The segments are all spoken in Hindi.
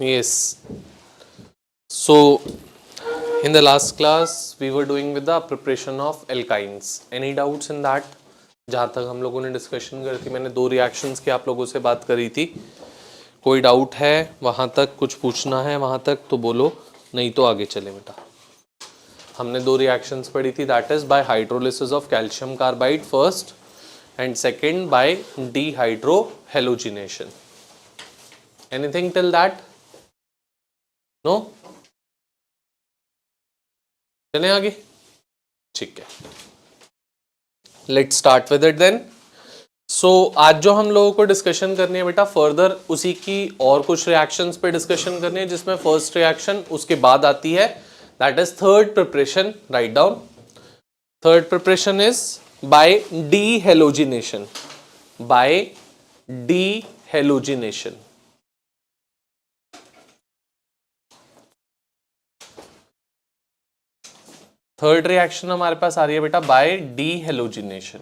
Yes. So, in the last class, we were doing with the preparation of alkynes. Any doubts in that? जहाँ तक हम लोगों ने डिस्कशन करी थी, मैंने दो रिएक्शंस की आप लोगों से बात करी थी. कोई डाउट है वहाँ तक, कुछ पूछना है वहाँ तक तो बोलो, नहीं तो आगे चले बेटा. हमने दो रिएक्शंस पढ़ी थी, that is by hydrolysis of calcium carbide first and second by dehydrohalogenation. Anything till that? No? चलें आगे. ठीक है, let's start with it then. So आज जो हम लोगों को डिस्कशन करनी है बेटा, फर्दर उसी की और कुछ रिएक्शंस पे डिस्कशन करनी है, जिसमें फर्स्ट रिएक्शन उसके बाद आती है, that is third preparation. Right down. Third preparation is by dehalogenation. By dehalogenation. Third reaction हमारे पास आ रही है बेटा बाय डीहेलोजिनेशन.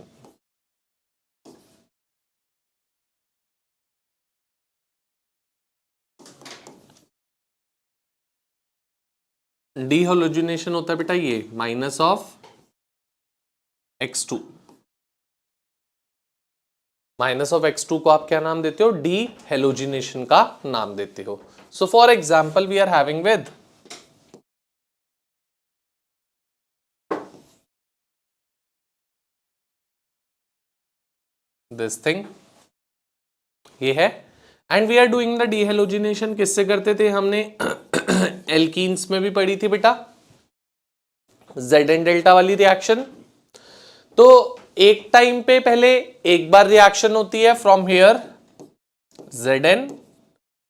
डीहेलोजिनेशन होता है बेटा ये minus of x2. Minus of x2 को आप क्या नाम देते हो? डीहेलोजिनेशन का नाम देते हो. So for example we are having with this thing, ये है, and we are doing the dehalogenation. किससे करते थे हमने? एल्कीन्स में भी पढ़ी थी बेटा, जेड एन डेल्टा वाली रिएक्शन. तो एक टाइम पे पहले एक बार रिएक्शन होती है from here Z N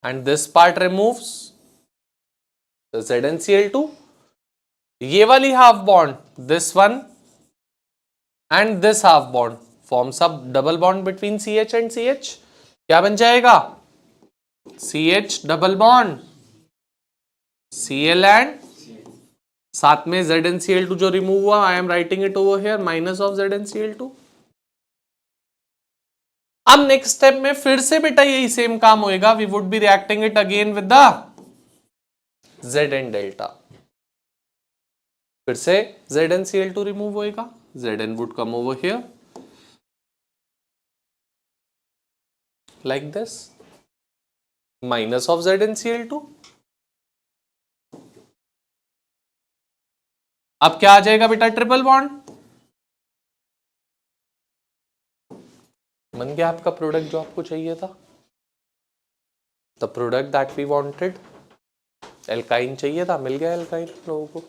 and this part removes ZnCl2. ये वाली half bond, this one and this half bond forms up double bond between CH and CH. क्या बन जाएगा? CH double bond Cl and साथ में ZnCl2 जो रिमूव हुआ, I am writing it over here minus of ZnCl2. अब नेक्स्ट स्टेप में फिर से बेटा यही सेम काम होएगा. We would be reacting it again with the Zn delta. फिर से ZnCl2 रिमूव होएगा, Zn would come over here like this, minus of ZnCl2. अब क्या आ जाएगा बेटा? Triple bond. बन गया आपका प्रोडक्ट जो आपको चाहिए था, the product that we wanted. Alkyne चाहिए था, मिल गया एल्काइन लोगों को.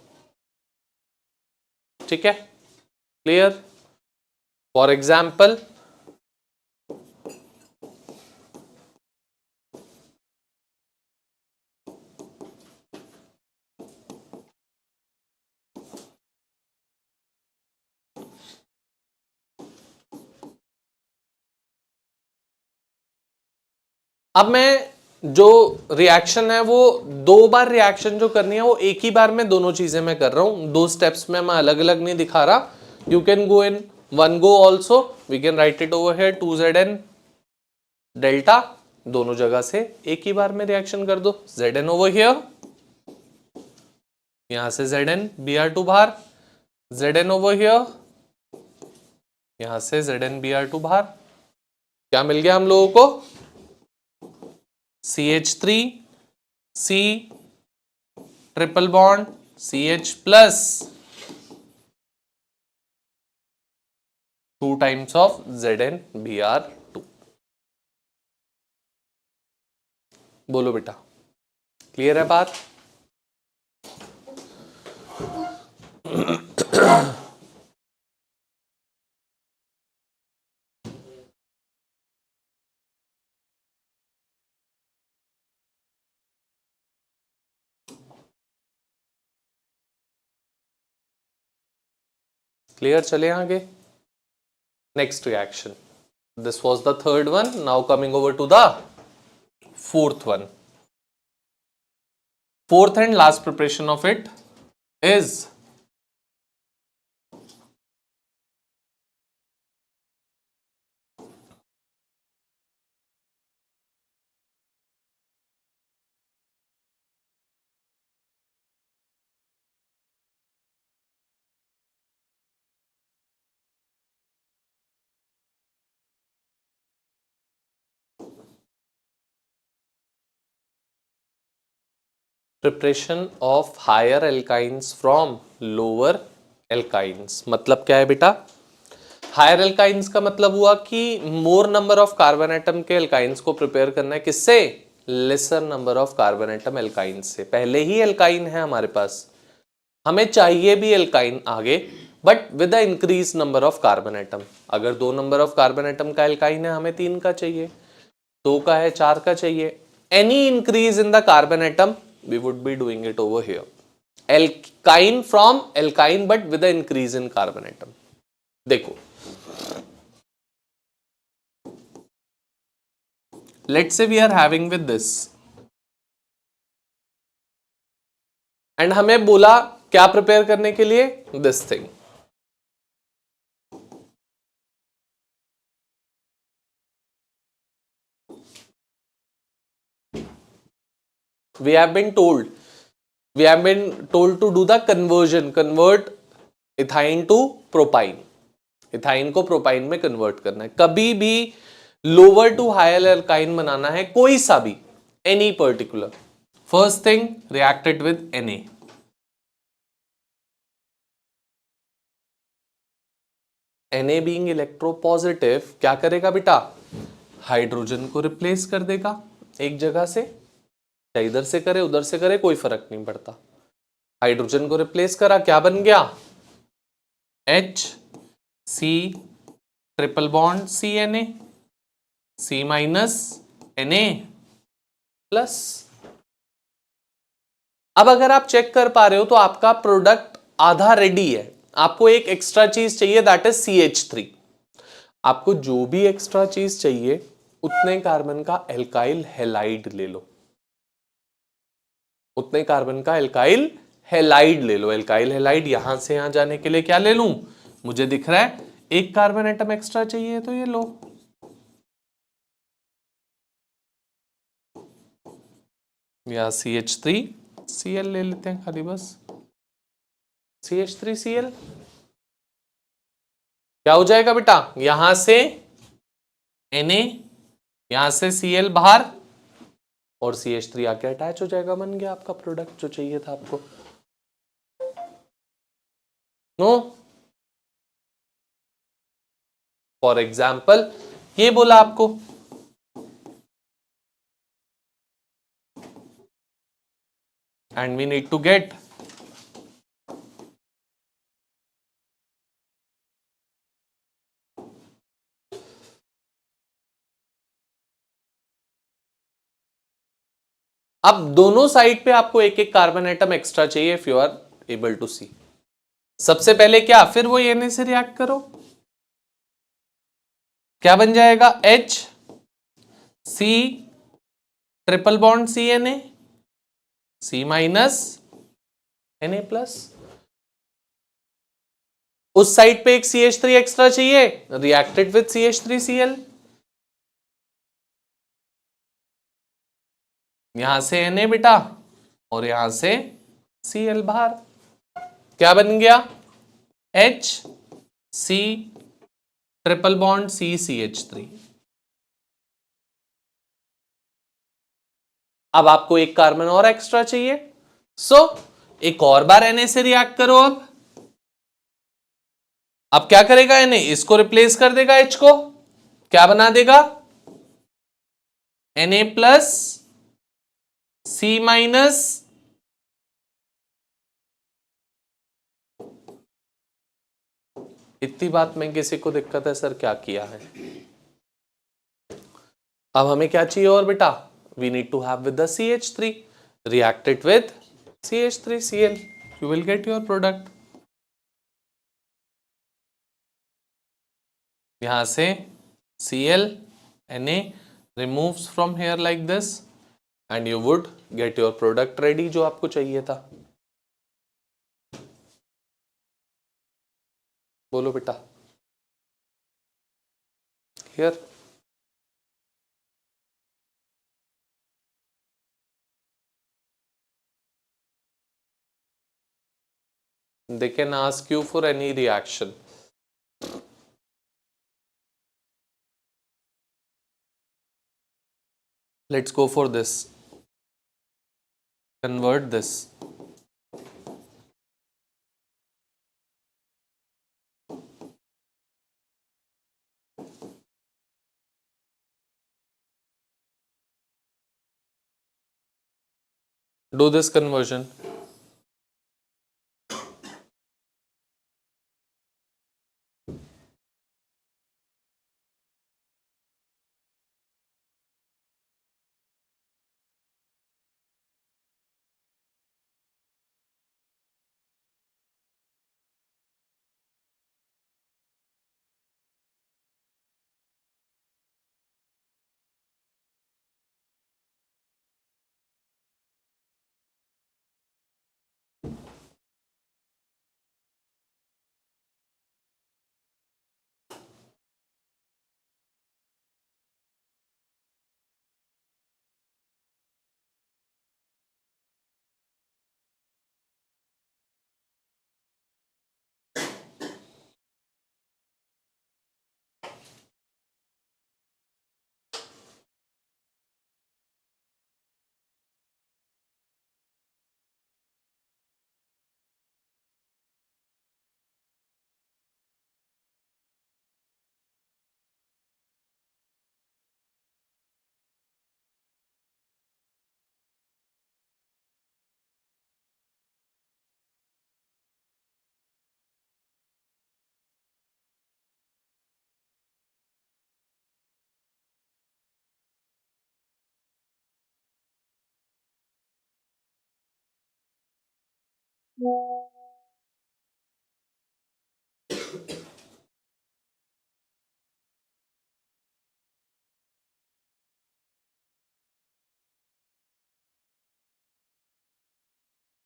ठीक है, क्लियर. फॉर एग्जाम्पल अब मैं जो रिएक्शन है वो दो बार रिएक्शन जो करनी है वो एक ही बार में दोनों चीजें मैं कर रहा हूं. दो स्टेप्स में मैं अलग अलग नहीं दिखा रहा. You can go in one go also. We can write it over here 2Zn delta. दोनों जगह से एक ही बार में रिएक्शन कर दो. Zn ओवर हियर, यहां से Zn Br2 बाहर, Zn ओवर हियर, यहां से Zn Br2 बाहर. क्या मिल गया हम लोगों को? CH3 C triple bond CH plus 2 times of Zn Br2. बोलो बेटा, क्लियर है बात? क्लियर. चले आगे. Next reaction, this was the third one. Now coming over to the fourth one. Fourth and last preparation of it is preparation of higher alkynes from lower alkynes. मतलब क्या है बेटा? हायर एल्काइंस का मतलब हुआ कि मोर नंबर ऑफ कार्बन एटम के एल्काइंस को प्रिपेयर करना है। किससे? Laser number of carbon atom alkynes से। पहले ही एल्काइन है हमारे पास, हमें चाहिए भी एल्काइन आगे, but with the increase number of carbon atom. अगर 2 नंबर ऑफ कार्बन एटम का एल्काइन है, हमें 3 का चाहिए, 2 का है, 4 का चाहिए। Any increase in the carbon atom we would be doing it over here. Alkyne from alkyne but with the increase in carbon atom. देखो, let's say we are having with this and हमें बोला क्या प्रिपेयर करने के लिए? this thing. we have been told to do the conversion, convert ethyne to propyne. Ethyne को प्रोपाइन में कन्वर्ट करना है। कभी भी लोअर टू हायर एल्काइन बनाना है, कोई सा भी, any particular. First thing, reacted with Na। Na being electropositive क्या करेगा बेटा? हाइड्रोजन को रिप्लेस कर देगा एक जगह से, चाहे इधर से करे उधर से करे, कोई फर्क नहीं पड़ता। हाइड्रोजन को रिप्लेस करा, क्या बन गया? H C triple bond Na, C minus Na plus. अब अगर आप चेक कर पा रहे हो तो आपका प्रोडक्ट आधा रेडी है। आपको एक एक्स्ट्रा चीज चाहिए, दैट इज CH3। आपको जो भी एक्स्ट्रा चीज चाहिए उतने कार्बन का एल्काइल हैलाइड ले लो, उतने कार्बन का एल्काइल हैलाइड ले लो। एल्काइल हैलाइड यहां से यहां जाने के लिए क्या ले लूं? मुझे दिख रहा है एक कार्बन एटम एक्स्ट्रा चाहिए, तो ये लो। या CH3Cl ले लेते हैं खाली, बस CH3Cl। क्या हो जाएगा बेटा? यहां से Na, यहां से Cl बाहर, और CH3 आके अटैच हो जाएगा। बन गया आपका प्रोडक्ट जो चाहिए था आपको। नो, फॉर एग्जाम्पल ये बोला आपको, and we need to get अब दोनों साइड पे आपको एक एक कार्बन एटम एक्स्ट्रा चाहिए, if you are able to see. सबसे पहले क्या, फिर वो Na से रिएक्ट करो, क्या बन जाएगा? H C triple bond Na, C minus Na plus. उस साइड पे एक CH3 एक्स्ट्रा चाहिए, रिएक्टेड विद CH3Cl। यहां से Na बेटा, और यहां से Cl बाहर। क्या बन गया? H C triple bond CH3। अब आपको एक कार्बन और एक्स्ट्रा चाहिए, सो एक और बार Na से रिएक्ट करो। अब क्या करेगा Na? इसको रिप्लेस कर देगा, H को क्या बना देगा? Na plus C minus. इतनी बात में किसी को दिक्कत है सर क्या किया है? अब हमें क्या चाहिए और बेटा? We need to have with the CH3, reacted with CH3Cl, you will get your product। यहां से Cl Na removes from here like this and you would get your product ready जो आपको चाहिए था। बोलो बेटा। Here they can ask you for any reaction। Let's go for this। convert this. Do this conversion.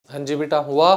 हाँ जी बेटा, हुआ?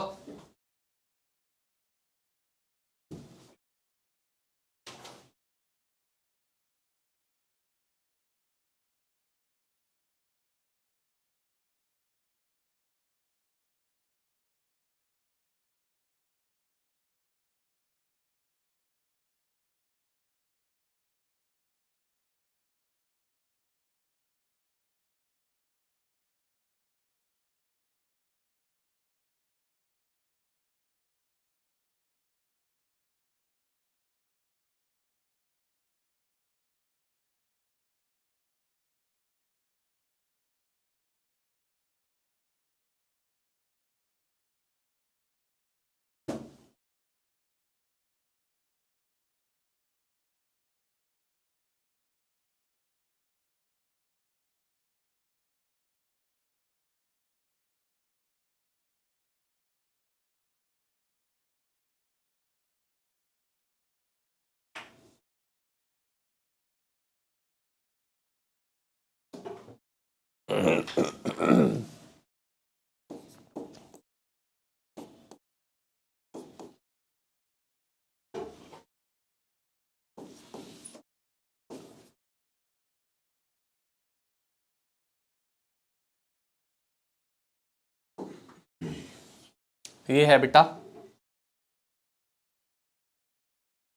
ये है बेटा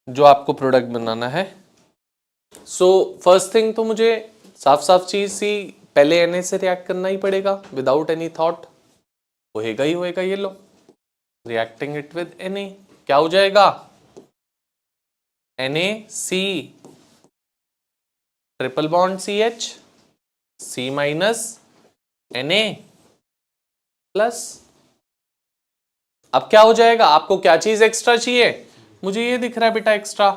जो आपको प्रोडक्ट बनाना है। सो फर्स्ट थिंग तो मुझे साफ साफ चीज सी पहले Na से रिएक्ट करना ही पड़ेगा विदाउट एनी थॉट। होएगा ही होएगा, ये लो रिएक्टिंग इट विद Na, क्या हो जाएगा? NaC triple bond CH, C minus Na plus. अब क्या हो जाएगा? आपको क्या चीज एक्स्ट्रा चाहिए? मुझे ये दिख रहा है बेटा एक्स्ट्रा,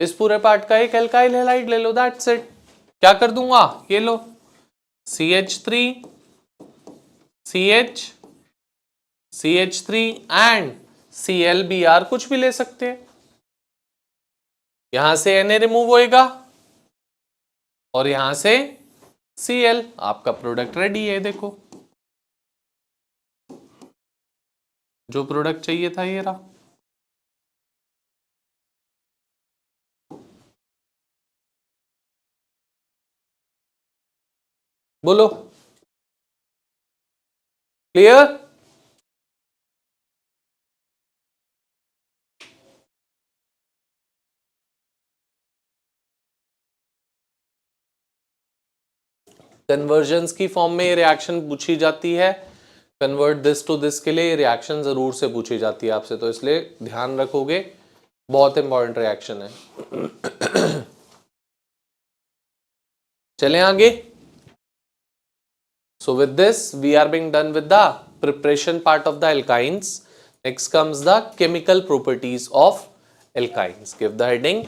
इस पूरे पार्ट का एक एल्काइल हैलाइड ले लो, दैट्स इट। क्या कर दूंगा? ये लो CH3 CH CH3 and ClBr, कुछ भी ले सकते हैं। यहां से Na रिमूव होएगा और यहां से Cl, आपका प्रोडक्ट रेडी है। देखो जो प्रोडक्ट चाहिए था ये रहा। बोलो, क्लियर? कन्वर्जन्स की फॉर्म में रिएक्शन पूछी जाती है, कन्वर्ट दिस टू दिस के लिए रिएक्शन जरूर से पूछी जाती है आपसे, तो इसलिए ध्यान रखोगे, बहुत इंपॉर्टेंट रिएक्शन है। चलें आगे। So with this we are being done with the preparation part of the alkynes. Next comes the chemical properties of alkynes. Give the heading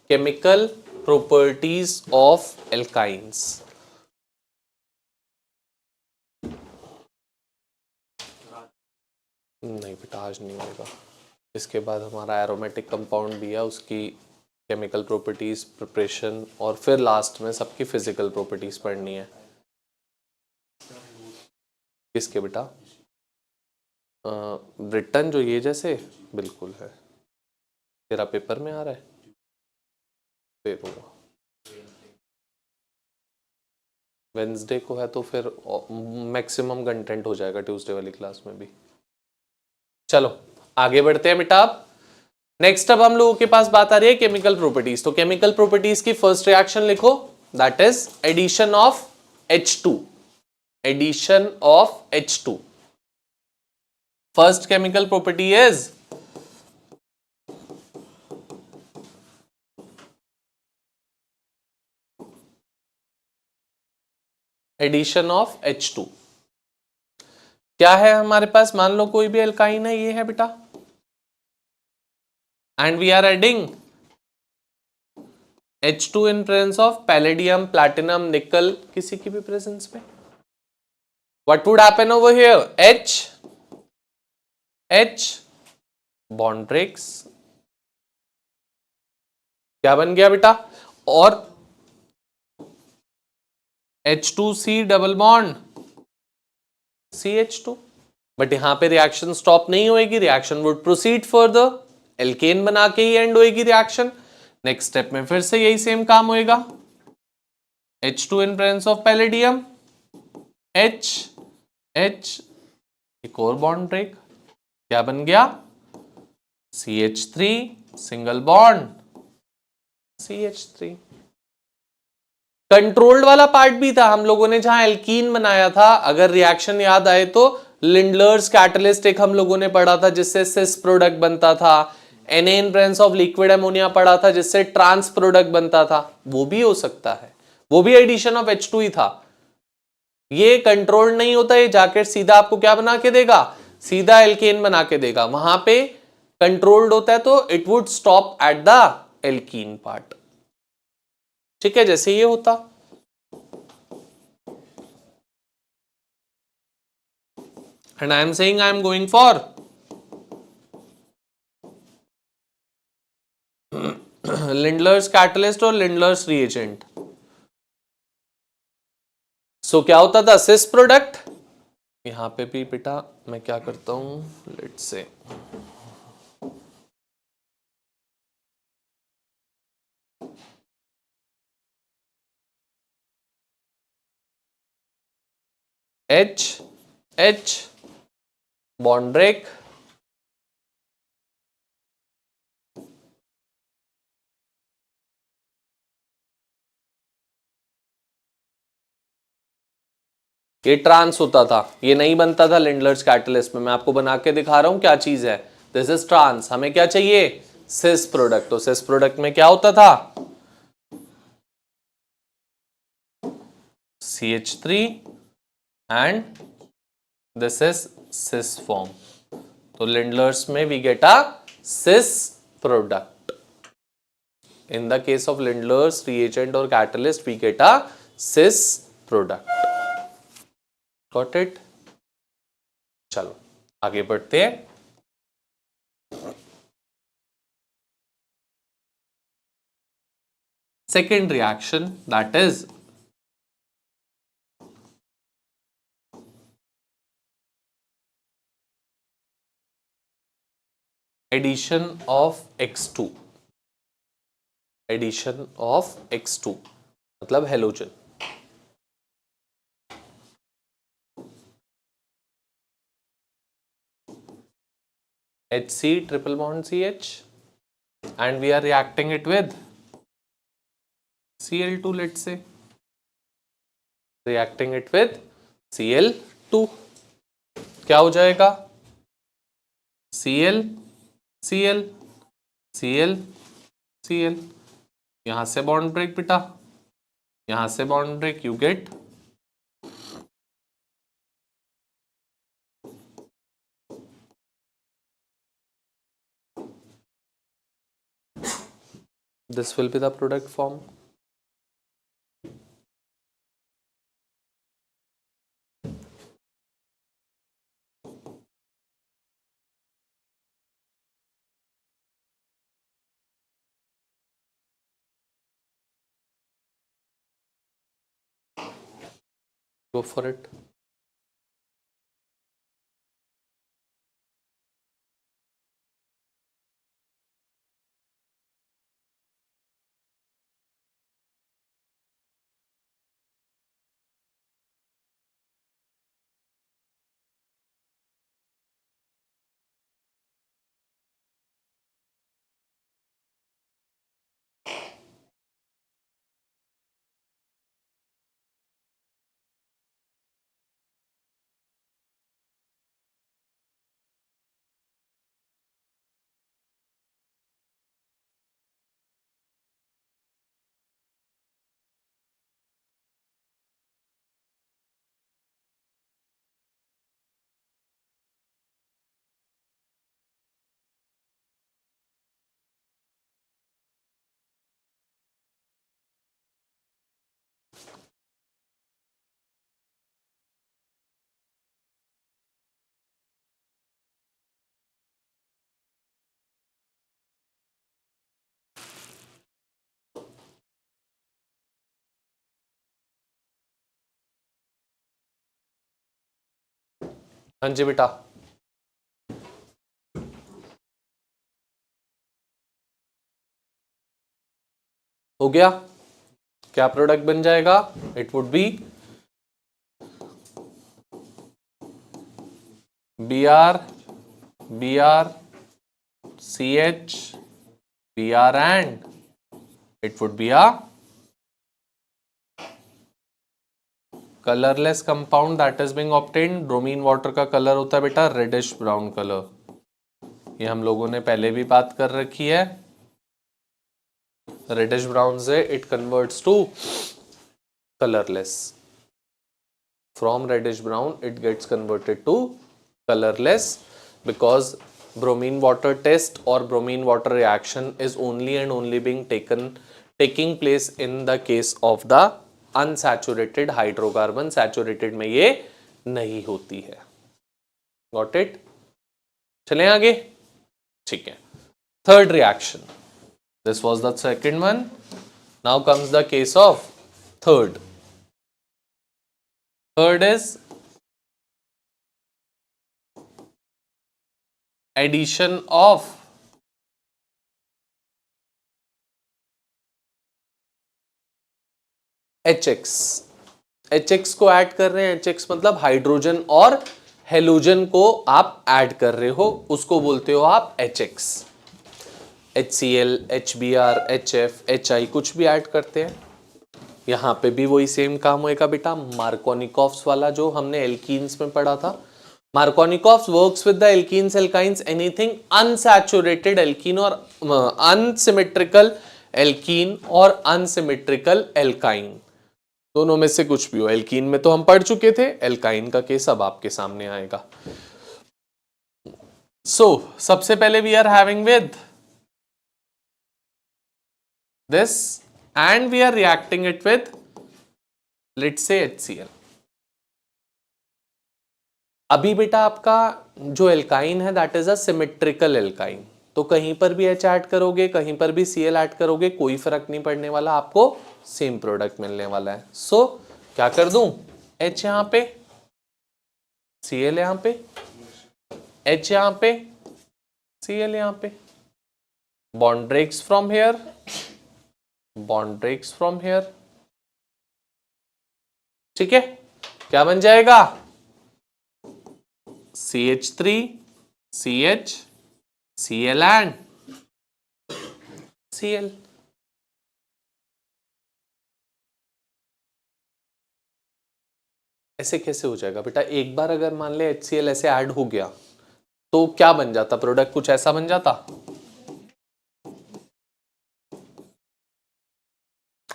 chemical properties of alkynes. नहीं बेटा आज नहीं होगा, इसके बाद हमारा एरोमेटिक कंपाउंड भी है, उसकी केमिकल प्रॉपर्टीज प्रिपरेशन और फिर लास्ट में सबकी फिजिकल प्रॉपर्टीज पढ़नी है। किसके बेटा? रिटर्न जो ये जैसे बिल्कुल है, तेरा पेपर में आ रहा है, दे दूंगा। वेंसडे को है तो फिर मैक्सिमम कंटेंट हो जाएगा ट्यूसडे वाली क्लास में भी। चलो आगे बढ़ते हैं बेटा। अब नेक्स्ट अब हम लोगों के पास बात आ रही है केमिकल प्रॉपर्टीज। तो केमिकल प्रॉपर्टीज की फर्स्ट रिएक्शन लिखो, that is addition of H2। Addition of H2। First chemical property is addition of H2। क्या है हमारे पास? मान लो कोई भी एल्काइन है, ये है बेटा, and we are adding H2 in presence of palladium, platinum, nickel, किसी की भी प्रेजेंस में। What would happen over here? H bond breaks, क्या बन गया बेटा? और H2C double bond CH2। But यहां पे रिएक्शन स्टॉप नहीं होएगी, reaction would proceed further, alkane बना के ही एंड होएगी रिएक्शन। नेक्स्ट स्टेप में फिर से यही सेम काम होएगा, H2 in presence of palladium, H एक और बॉन्ड ब्रेक, क्या बन गया? CH3 single bond CH3। Controlled वाला पार्ट भी था, हम लोगों ने जहां एल्कीन बनाया था, अगर रिएक्शन याद आए तो लिंडलर्स कैटलिस्ट एक हम लोगों ने पढ़ा था जिससे सिस प्रोडक्ट बनता था, Na in presence of liquid ammonia पढ़ा था जिससे ट्रांस प्रोडक्ट बनता था, वो भी हो सकता है, वो भी एडिशन ऑफ H2 ही था। ये कंट्रोल्ड नहीं होता, ये जाकर सीधा आपको क्या बना के देगा? सीधा एल्केन बना के देगा। वहां पे कंट्रोल्ड होता है तो it would stop at the alkene part, ठीक है, जैसे ये होता। And I am saying I am going for Lindlar's catalyst और लिंडलर्स रिएजेंट। सो क्या होता था? सिस प्रोडक्ट। यहां पे भी बेटा मैं क्या करता हूं, let's say H bond break, ये ट्रांस होता था, ये नहीं बनता था लिंडलर्स कैटलिस्ट में। मैं आपको बना के दिखा रहा हूं क्या चीज है, दिस इज ट्रांस। हमें क्या चाहिए? Cis product. तो सिस प्रोडक्ट में क्या होता था? CH3 and this is cis form. तो लिंडलर्स में we get a cis product. In the case of Lindlar's reagent और catalyst we get a cis product. Got it? चलो आगे बढ़ते हैं। Second reaction that is addition of X2। Addition of X2 मतलब halogen. HC triple bond CH and we are reacting it with Cl2, let's say. Reacting it with Cl2, क्या हो जाएगा? Cl Cl Cl Cl, यहां से बॉन्ड ब्रेक बेटा, यहां से bond break, you get this will be the product form. Go for it. हाँ जी बेटा, हो गया। क्या प्रोडक्ट बन जाएगा? It would be Br Br CH Br and it would be a colourless compound that is being obtained. Bromine water का कलर होता है बेटा रेडिश ब्राउन कलर, ये हम लोगों ने पहले भी बात कर रखी है। रेडिश ब्राउन से it converts to colourless, from reddish brown it gets converted to colourless because bromine water test or bromine water reaction is only and only being taking place in the case of the unsaturated hydrocarbon, saturated में ये नहीं होती है। Got it? चलें आगे, ठीक है। Third reaction, this was the second one, now comes the case of third is addition of HX को ऐड कर रहे हैं। HX मतलब हाइड्रोजन और हेलोजन को आप ऐड कर रहे हो, उसको बोलते हो आप HX। HCl, HBr, HF, HI कुछ भी ऐड करते हैं। यहां पे भी वही सेम काम होएगा बेटा, मार्कोनिकॉफ्स वाला जो हमने एल्कीन्स में पढ़ा था। Markovnikov's works with the alkenes alkynes anything unsaturated alkene और अनसिमेट्रिकल एल्कीन और अनसिमेट्रिकल एल्काइन, दोनों में से कुछ भी हो। एल्कीन में तो हम पढ़ चुके थे, एल्काइन का केस अब आपके सामने आएगा। सो सबसे पहले we are having with this and we are reacting it with let's say HCl। अभी बेटा आपका जो एल्काइन है that is a symmetrical alkyne, तो कहीं पर भी H ऐड करोगे, कहीं पर भी Cl ऐड करोगे, कोई फर्क नहीं पड़ने वाला, आपको सेम प्रोडक्ट मिलने वाला है। सो क्या कर दूं, H यहां पे, Cl यहां पे, H यहां पे, Cl यहां पे, bond breaks from here, bond breaks from here, ठीक है। क्या बन जाएगा, CH3 CH Cl and Cl। ऐसे कैसे हो जाएगा बेटा? एक बार अगर मान ले HCl ऐसे ऐड हो गया तो क्या बन जाता प्रोडक्ट? कुछ ऐसा बन जाता।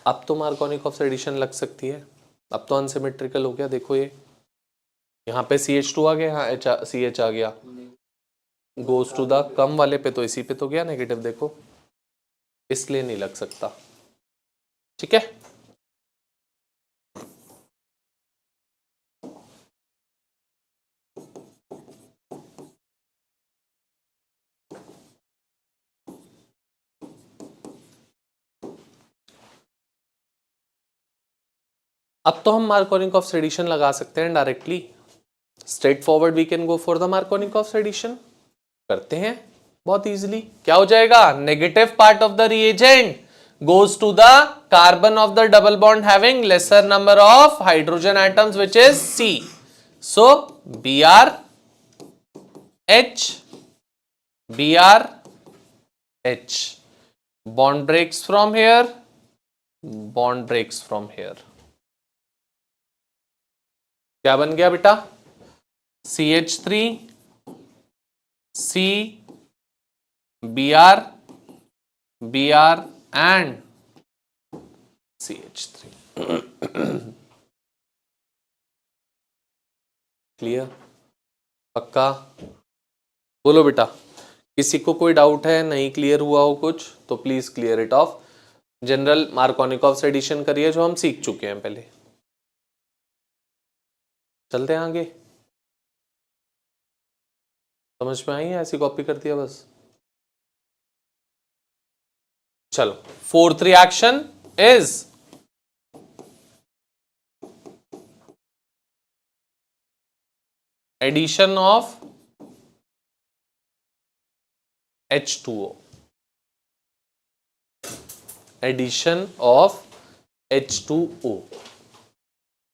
अब तो मार्कोनिकॉफ एडिशन लग सकती है, अब तो अनसिमेट्रिकल हो गया। देखो ये यहाँ पे CH2 आ गया, यहाँ CH आ गया, गोज टू द कम वाले पे तो इसी पे तो गया नेगेटिव, देखो इसलिए नहीं लग सकता। ठीक है, अब तो हम मार्कोनिकॉफ एडिशन लगा सकते हैं directly. Straightforward we can go for the Markovnikov addition. करते हैं बहुत इजीली। क्या हो जाएगा? Negative part of the reagent goes to the carbon of the double bond having lesser number of hydrogen atoms, which is C. So Br H bond breaks from here, bond breaks from here. क्या बन गया बेटा? CH3 C Br and CH3. Clear? पक्का? बोलो बेटा, किसी को कोई डाउट है, नहीं क्लियर हुआ हो कुछ तो please clear it off. General Markovnikov addition करिए जो हम सीख चुके हैं पहले। चलते हैं आगे। समझ में आई है? ऐसी कॉपी कर दिया बस। चलो, fourth reaction is addition of H2O। Addition of H2O,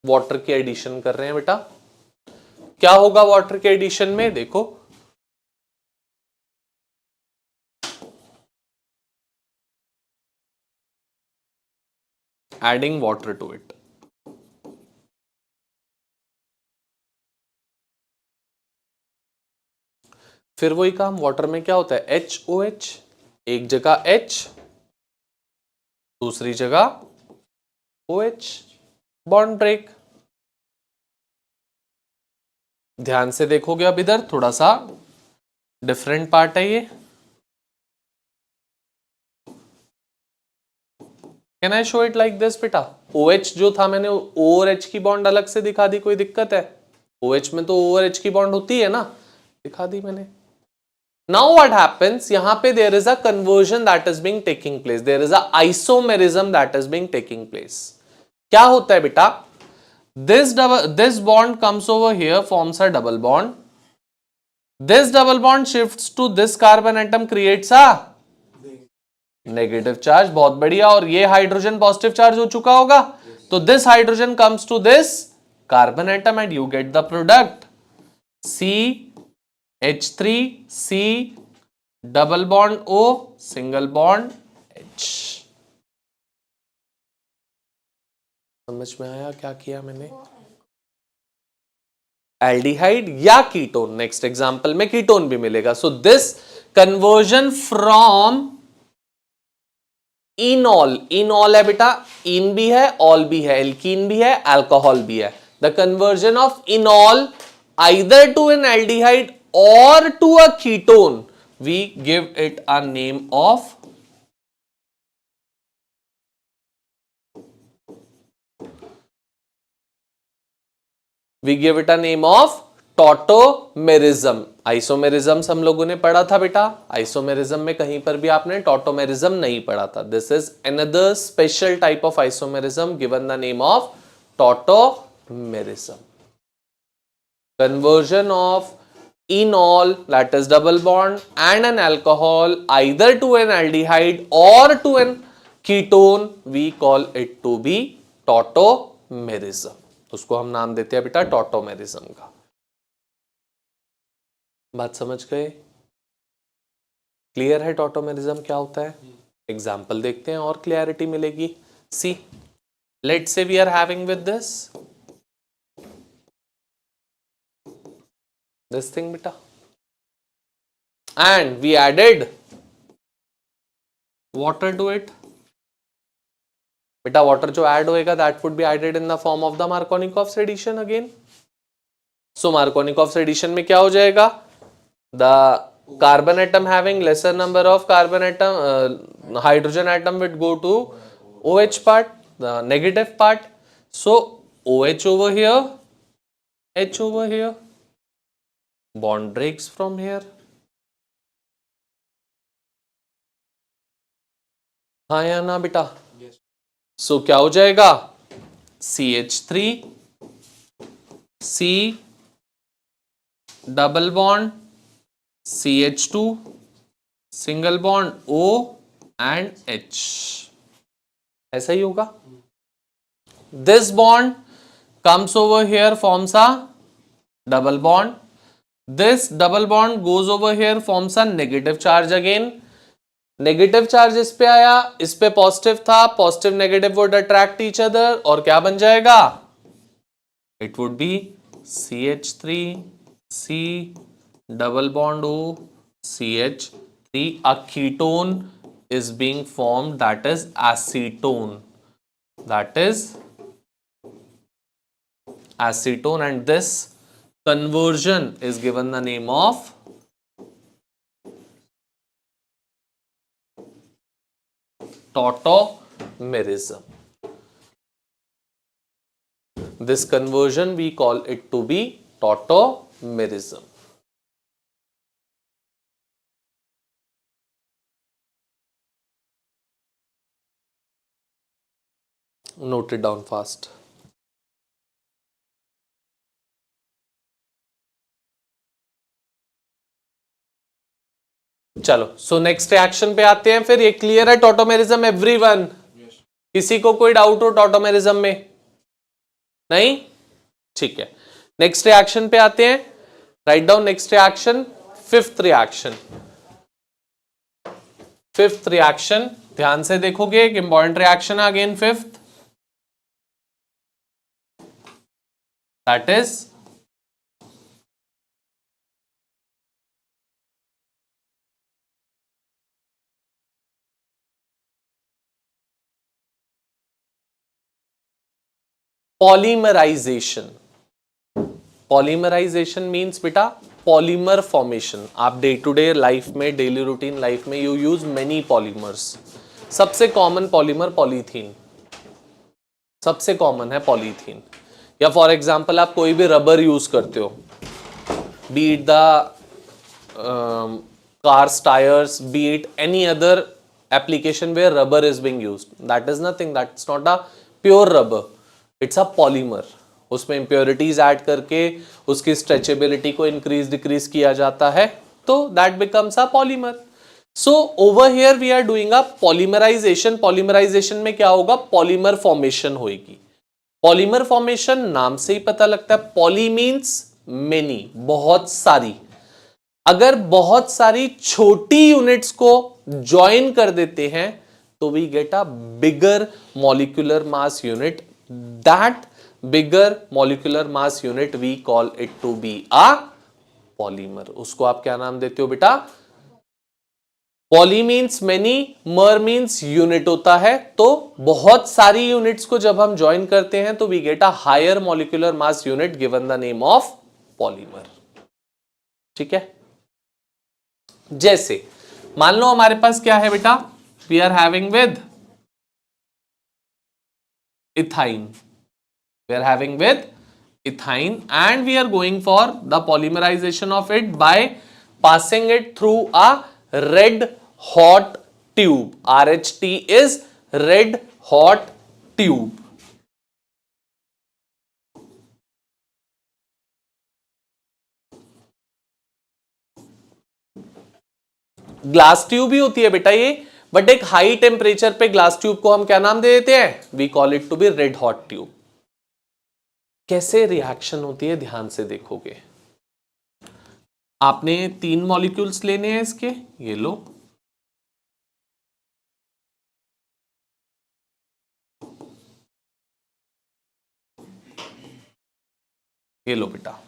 water की एडिशन कर रहे हैं बेटा। क्या होगा वाटर के एडिशन में? देखो एडिंग वाटर टू इट। फिर वही काम, वाटर में क्या होता है? HOH, एक जगह H दूसरी जगह OH, बॉन्ड ब्रेक। ध्यान से देखोगे अब इधर थोड़ा सा डिफरेंट पार्ट है ये। Can I show it like this बेटा? OH जो था मैंने O और H की बॉन्ड अलग से दिखा दी, कोई दिक्कत है? OH में तो O और H की बॉन्ड होती है ना, दिखा दी मैंने। Now what happens? यहाँ पे there is a conversion that is being taking place. There is a isomerism that is being taking place. क्या होता है बेटा? This bond comes over here, forms a double bond. This double bond shifts to this carbon atom, creates a negative charge. बहुत बढ़िया। और ये हाइड्रोजन पॉजिटिव चार्ज हो चुका होगा, तो this hydrogen comes to this carbon atom and you get the product CH3C double bond O single bond H। समझ में आया क्या किया मैंने? एल्डिहाइड या कीटोन, नेक्स्ट एग्जांपल में कीटोन भी मिलेगा। सो दिस कन्वर्जन फ्रॉम इनॉल, इनॉल है बेटा, इन भी है ऑल भी है, एल्कीन भी है अल्कोहल भी है। The conversion of इनॉल either to an aldehyde or to a ketone, we give it a name of tautomerism. Isomerism हम लोगों ने पढ़ा था बेटा, आइसोमेरिज्म में कहीं पर भी आपने टॉटोमेरिज्म नहीं पढ़ा था। This is another special type of isomerism given the name of tautomerism. Conversion of enol, that is double bond, and an alcohol either to an aldehyde or to an ketone, we call it to be tautomerism। उसको हम नाम देते हैं बेटा टॉटोमेरिज्म का। बात समझ गए? क्लियर है टॉटोमेरिज्म क्या होता है? एग्जाम्पल देखते हैं और क्लियरिटी मिलेगी। See, let's say we are having with this this thing beta, and we added water to it. बेटा water जो add होएगा that would be added in the form of the Markovnikov's addition again. So Markovnikov's addition में क्या हो जाएगा? The carbon atom having lesser number of carbon atom, hydrogen atom would go to OH part, the negative part. So OH over here, H over here, bond breaks from here. हाँ या ना बेटा? सो क्या हो जाएगा? CH3 C double bond CH2 single bond O and H, ऐसा ही होगा. This bond comes over here, forms a double bond. This double bond goes over here, forms a negative charge again. Negative charge इस पे आया, इस पे पॉजिटिव था, positive negative would attract each other, और क्या बन जाएगा? It would be CH3 C double bond O CH3. A ketone is being formed, that is acetone, that is acetone, and this conversion is given the name of tautomerism. This conversion we call it to be tautomerism. Note it down fast. चलो, सो नेक्स्ट रिएक्शन पे आते हैं. फिर ये क्लियर है टॉटोमेरिज्म एवरीवन? किसी को कोई डाउट हो टॉटोमेरिज्म में? नहीं? ठीक है, नेक्स्ट रिएक्शन पे आते हैं. Write down next reaction, fifth reaction. Fifth reaction ध्यान से देखोगे, एक इंपॉर्टेंट रिएक्शन है again fifth, that is polymerization. Polymerization means बेटा पॉलीमर फॉर्मेशन. आप डे टू डे लाइफ में, डेली रूटीन लाइफ में यू यूज मेनी पॉलीमर्स. सबसे कॉमन पॉलीमर पॉलीथीन, सबसे कॉमन है पॉलीथीन. या फॉर एग्जांपल आप कोई भी रबर यूज करते हो, be it the cars tyres, be it any other application where rubber is being used, that is nothing, that's not a pure rubber, it's a polymer. उसमें इंप्योरिटीज ऐड करके उसकी स्ट्रेचेबिलिटी को इंक्रीज डिक्रीज किया जाता है, तो that becomes a polymer. So over here we are doing a polymerization. Polymerization में क्या होगा? पॉलीमर फॉर्मेशन होगी. पॉलीमर फॉर्मेशन नाम से ही पता लगता है, पॉली मीन्स मेनी, बहुत सारी. अगर बहुत सारी छोटी यूनिट्स को ज्वाइन कर देते हैं तो we get a bigger molecular mass unit. That bigger molecular mass unit we call it to be a polymer. उसको आप क्या नाम देते हो बेटा? poly means many, mer means unit होता है. तो बहुत सारी यूनिट्स को जब हम ज्वाइन करते हैं तो we get a higher molecular mass unit given the name of polymer. ठीक है? जैसे मान लो हमारे पास क्या है बेटा? we are having with ethyne. We are having with ethyne and we are going for the polymerization of it by passing it through a red hot tube. RHT is red hot tube. Glass tube ही होती है बेटा ये, बट एक हाई टेम्परेचर पे ग्लास ट्यूब को हम क्या नाम दे देते हैं? We call it to be red hot tube. कैसे रिएक्शन होती है ध्यान से देखोगे. आपने 3 मॉलिक्यूल्स लेने हैं इसके, ये लो, ये लो बेटा.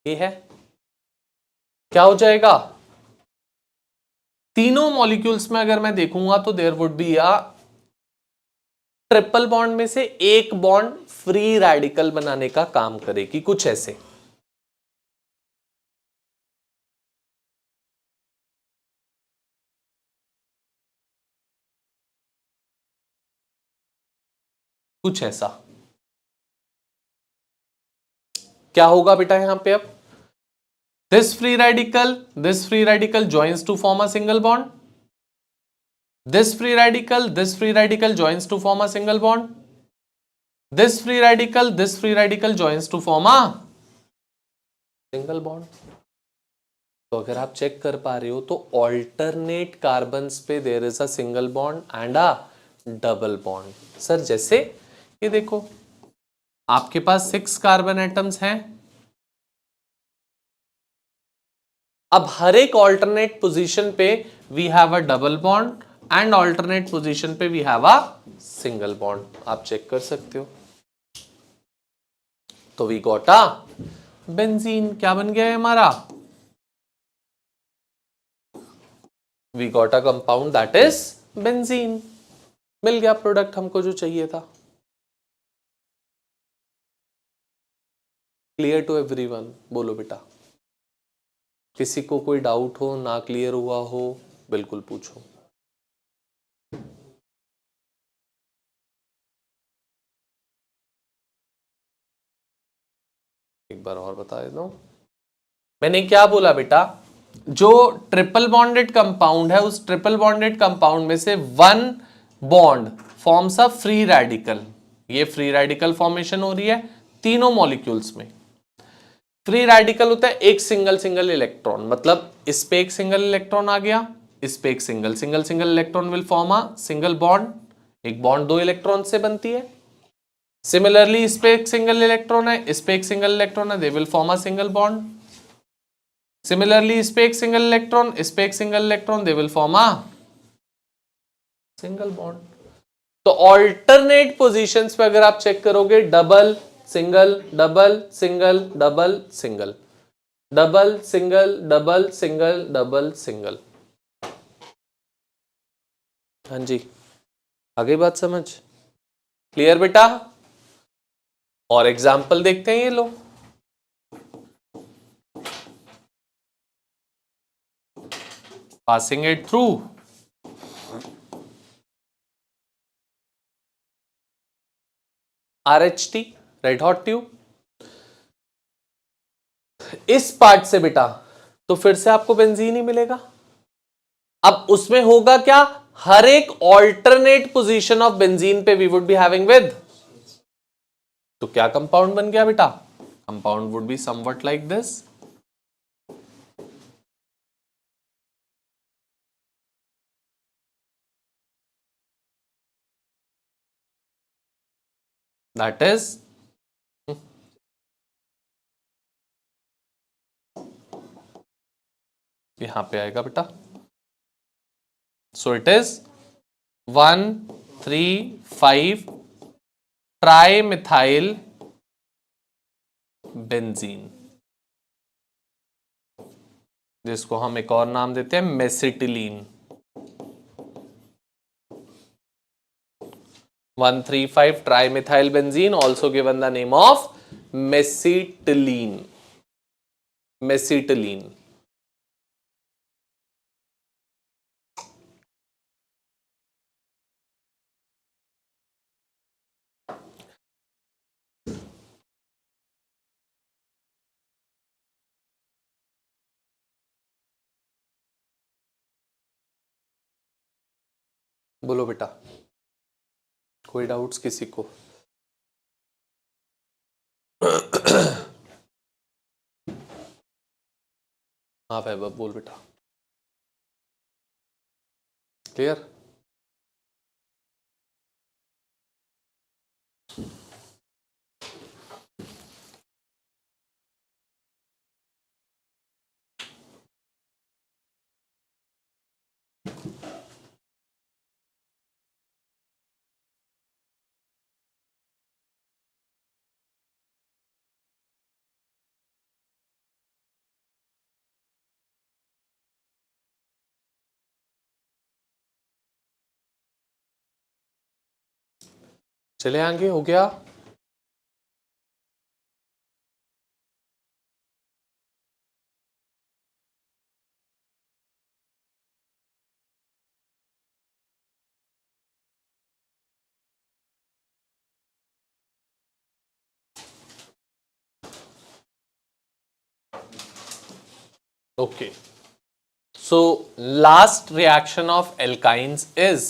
ये है, क्या हो जाएगा? तीनों मॉलिक्यूल्स में अगर मैं देखूंगा तो there would be a triple bond में से एक बॉन्ड फ्री रेडिकल बनाने का काम करेगी, कुछ ऐसे। कुछ ऐसा क्या होगा बेटा यहां पे? अब this free radical joins to form a single bond, this free radical joins to form a single bond, this free radical joins to form a single bond। तो अगर आप चेक कर पा रहे हो तो ऑल्टरनेट कार्बन्स पे there is a single bond and a double bond. Sir जैसे ये देखो, आपके पास 6 कार्बन एटम्स हैं, अब हर एक ऑल्टरनेट पोजीशन पे we have a double bond and alternate position पे we have a single bond. आप चेक कर सकते हो। तो वी गॉट अ बेंजीन। क्या बन गया है हमारा? We got a compound that is benzene. मिल गया प्रोडक्ट हमको जो चाहिए था। Clear to everyone? बोलो बेटा, किसी को कोई डाउट हो, ना क्लियर हुआ हो, बिल्कुल पूछो। एक बार और बता देता हूं, मैंने क्या बोला बेटा? जो ट्रिपल बॉन्डेड कंपाउंड है, उस ट्रिपल बॉन्डेड कंपाउंड में से one bond forms a free radical. ये फ्री रेडिकल फॉर्मेशन हो रही है तीनों मॉलिक्यूल्स में। फ्री रेडिकल होता है एक सिंगल सिंगल इलेक्ट्रॉन, मतलब इस पे एक सिंगल इलेक्ट्रॉन आ गया, इस पे एक single single single electron will form a single bond. एक बॉन्ड दो इलेक्ट्रॉन से बनती है। सिमिलरली इस पे एक सिंगल इलेक्ट्रॉन है, इस पे एक सिंगल इलेक्ट्रॉन है, they will form a single bond. Similarly इस पे एक सिंगल इलेक्ट्रॉन, इस पे एक single electron, they will form a single bond. तो ऑल्टरनेट पोजीशंस पे अगर आप चेक करोगे, double single double single double single double single double single double single. हाँ जी, आगे बात समझ क्लियर बेटा? और एग्जाम्पल देखते हैं ये लो। Passing it through RHT, red hot tube. इस पार्ट से बेटा तो फिर से आपको बेंजीन ही मिलेगा। अब उसमें होगा क्या? हर एक ऑल्टरनेट पोजीशन ऑफ बेंजीन पे we would be having with, तो क्या कंपाउंड बन गया बेटा? Compound would be something like this. That is यहां पे आएगा बेटा। So it is 1,3,5 trimethyl benzene, जिसको हम एक और नाम देते हैं mesitylene. 1,3,5 trimethyl benzene, also given the name of mesitylene. Mesitylene. बोलो बेटा, कोई डाउट्स किसी को? हाँ वैभव बोल बेटा। क्लियर? चले आगे, हो गया। Okay. So last reaction of alkynes is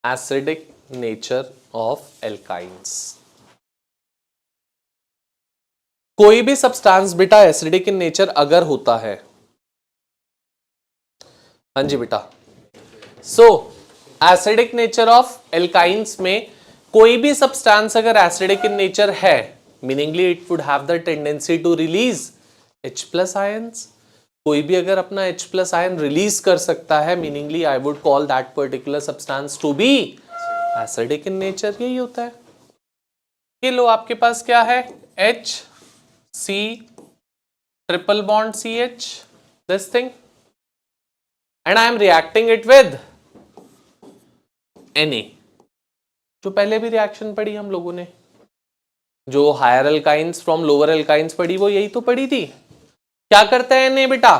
acidic nature of alkynes. कोई भी सब्सटेंस बेटा एसिडिक इन नेचर अगर होता है, हाँ जी बेटा, so acidic nature of alkynes में कोई भी सब्सटेंस अगर एसिडिक इन नेचर है, meaningly it would have the tendency to release H plus ions. कोई भी अगर अपना H प्लस आयन रिलीज कर सकता है, meaningly I would call that particular substance to be acidic in nature. यही होता है। ये लो, आपके पास क्या है, H C triple bond CH, this thing, and I am reacting it with Na। जो पहले भी रिएक्शन पढ़ी हम लोगों ने, जो higher alkynes from lower alkynes पढ़ी, वो यही तो पढ़ी थी। क्या करता है Na बेटा,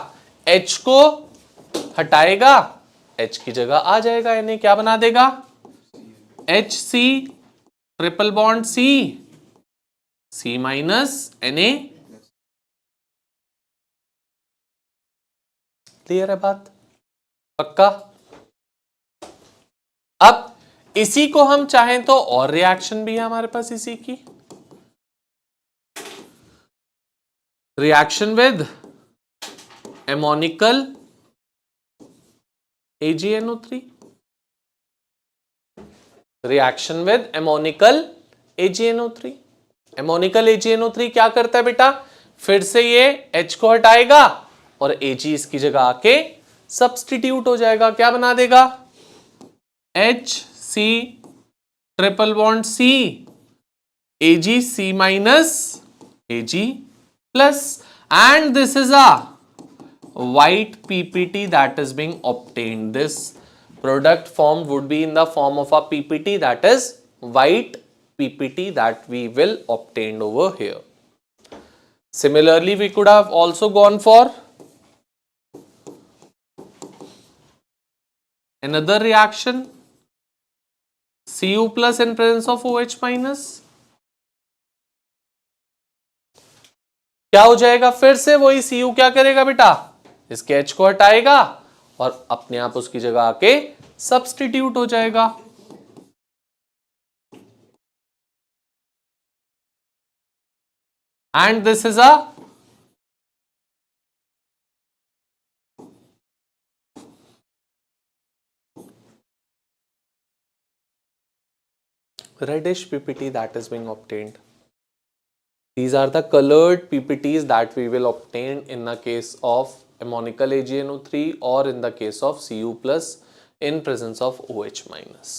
H को हटाएगा, H की जगह आ जाएगा Na, क्या बना देगा, HC triple bond C, C minus Na। Clear है बात, पक्का। अब इसी को हम चाहें तो और रिएक्शन भी है हमारे पास इसी की, reaction with ammoniacal AgNO3, reaction with ammoniacal AgNO3। Ammoniacal AgNO3 क्या करता है बेटा, फिर से ये H को हटाएगा और Ag इसकी जगह आके सब्स्टिट्यूट हो जाएगा, क्या बना देगा, HC triple bond C, Ag C minus Ag plus, and this is a white PPT that is being obtained. This product form would be in the form of a PPT, that is white PPT that we will obtain over here. Similarly, we could have also gone for another reaction, Cu plus in presence of OH minus, क्या हो जाएगा, फिर से वही Cu क्या करेगा बेटा, इसके H को हटाएगा और अपने आप उसकी जगह आके सब्स्टिट्यूट हो जाएगा। And this is a reddish PPT that is being obtained. These are the colored PPTs that we will obtain in the case of ammonical AgNO3 or in the case of Cu plus in presence of OH minus.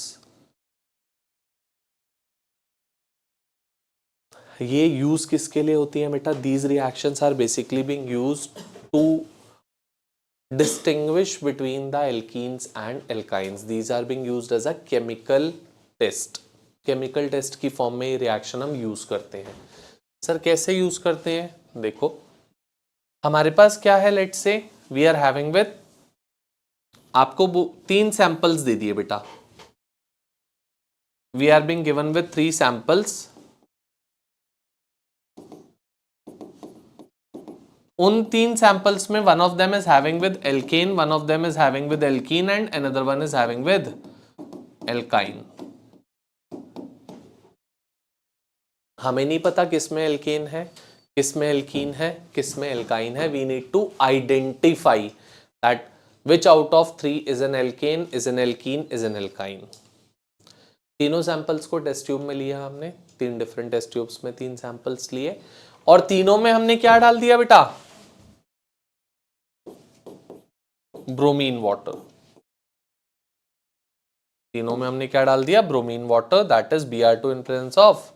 ये यूज किसके लिए होती है बेटा, these reactions are basically being used to distinguish between the alkenes and alkynes. These are being used as a chemical test. Chemical test की फॉर्म में ये रिएक्शन हम यूज करते हैं। सर कैसे यूज करते हैं, देखो हमारे पास क्या है, let's say we are having with, आपको 3 सैंपल्स दे दिए बेटा, we are being given with 3 samples. उन 3 सैंपल्स में one of them is having with alkane, one of them is having with alkene and another one is having with alkyne. हमें नहीं पता किसमें एल्केन है, किसमें एल्कीन है, किसमें एल्काइन है। We need to identify that which out of 3 is an alkane, is an alkene, is an alkyne. तीनों सैंपल्स को टेस्ट ट्यूब में लिया हमने, 3 डिफरेंट टेस्ट ट्यूब्स में 3 सैंपल्स लिए और तीनों में हमने क्या डाल दिया बेटा, ब्रोमीन वाटर। तीनों में हमने क्या डाल दिया, bromine water, that is Br2 in presence of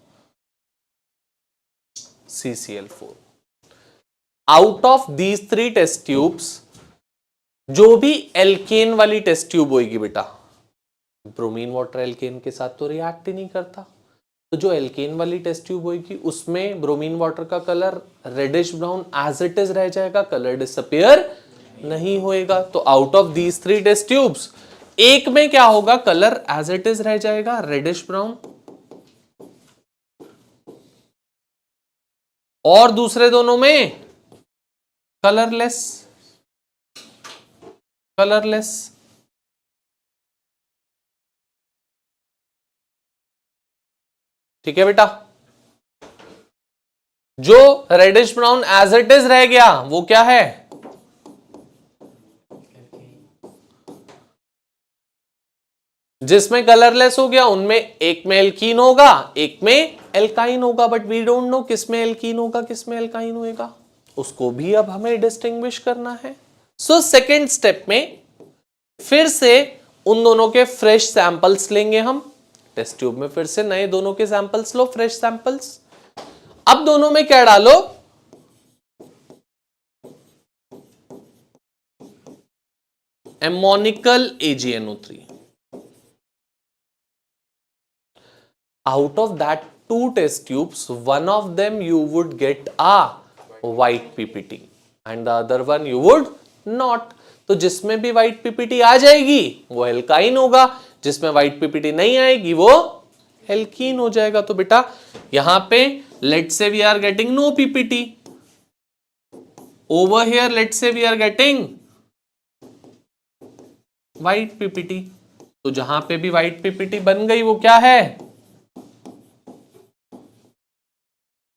CCl4. Out of these 3 test tubes, जो भी एल्केन वाली टेस्ट ट्यूब होगी बेटा, ब्रोमीन वाटर एल्केन के साथ तो रिएक्ट ही नहीं करता, तो जो एल्केन वाली टेस्ट ट्यूब होगी उसमें ब्रोमीन वाटर का colour reddish brown as it is रह जाएगा, कलर डिसअपीयर नहीं होएगा। तो out of these 3 test tubes, एक में क्या होगा, कलर एज इट इज रह जाएगा, रेडिश ब्राउन, और दूसरे दोनों में कलरलेस। ठीक है बेटा, जो reddish brown as it is रह गया वो क्या है, जिसमें कलरलेस हो गया उनमें एक में एल्कीन होगा, एक में एल्काइन होगा, बट वी डोंट नो किस में एल्कीन होगा किस में एल्काइन होगा, उसको भी अब हमें डिस्टिंग्विश करना है। सो सेकेंड स्टेप में फिर से उन दोनों के फ्रेश सैंपल्स लेंगे हम, टेस्ट ट्यूब में फिर से नए दोनों के सैंपल्स लो, फ्रेश सैंपल्स। अब दोनों में क्या डालो, एमोनिकल AgNO3। Out of that 2 test tubes, one of them you would get a white PPT and the other one you would not. तो जिसमें भी white PPT आ जाएगी वो एल्काइन होगा, जिसमें white PPT नहीं आएगी वो एल्कीन हो जाएगा। तो बेटा यहां पे let's say we are getting no PPT, over here let's say we are getting white PPT, तो जहां पे भी white PPT बन गई वो क्या है,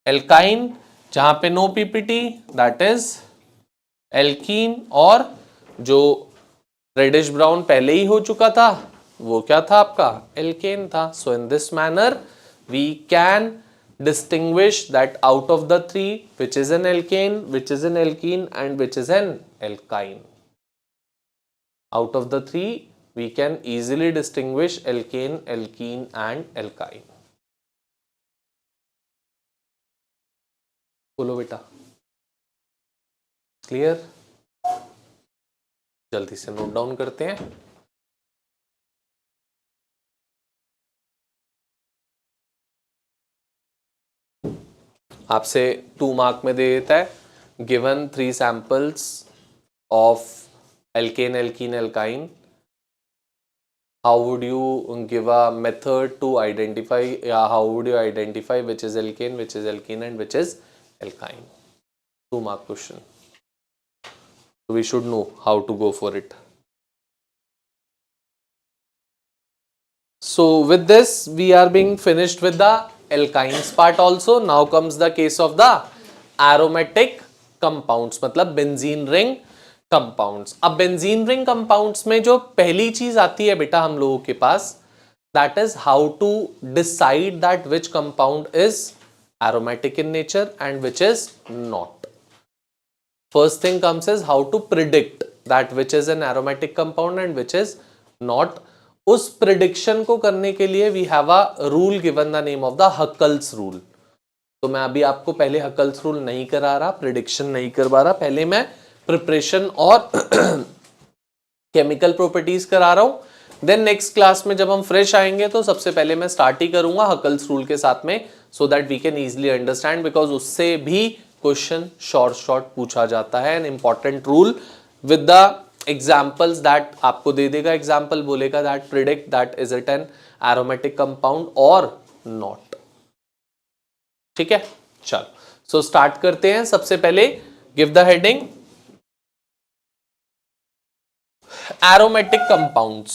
एल्काइन, जहां पे no PPT that is alkene, और जो रेडिश ब्राउन पहले ही हो चुका था वो क्या था आपका, एल्केन था। So in this manner we can distinguish that out of the 3 which is an alkane, which is an alkene and which is an alkyne. Out of the 3 we can easily distinguish alkane, alkene and alkyne. बोलो बेटा, क्लियर? जल्दी से नोट डाउन करते हैं। आपसे 2 मार्क में दे देता है, given 3 samples of alkene, alkene, alkyne, how would you give a method to identify, how would you identify which is alkane, which is alkene and which is alkyne? 2 mark question, so we should know how to go for it. So with this we are being finished with the alkynes part also. Now comes the case of the aromatic compounds, मतलब benzene ring compounds. अब benzene ring compounds में जो पहली चीज आती है बेटा हम लोगों के पास, that is how to decide that which compound is aromatic in nature and which is not. First thing comes is how to predict that which is an aromatic compound and which is not. उस prediction को करने के लिए we have a rule given the name of the Huckel's rule. तो मैं अभी आपको पहले Huckel's rule नहीं करा रहा, prediction नहीं करवा रहा, पहले मैं प्रिपरेशन और केमिकल प्रॉपर्टीज करा रहा हूं। देन नेक्स्ट क्लास में जब हम फ्रेश आएंगे तो सबसे पहले मैं स्टार्ट ही करूंगा हकल्स रूल के साथ में, so that we can easily understand, because उससे भी क्वेश्चन शॉर्ट पूछा जाता है। An important rule with the examples that आपको दे देगा, एग्जाम्पल बोलेगा that predict that is it an aromatic compound और नॉट। ठीक है, चलो सो स्टार्ट करते हैं। सबसे पहले give the heading aromatic compounds.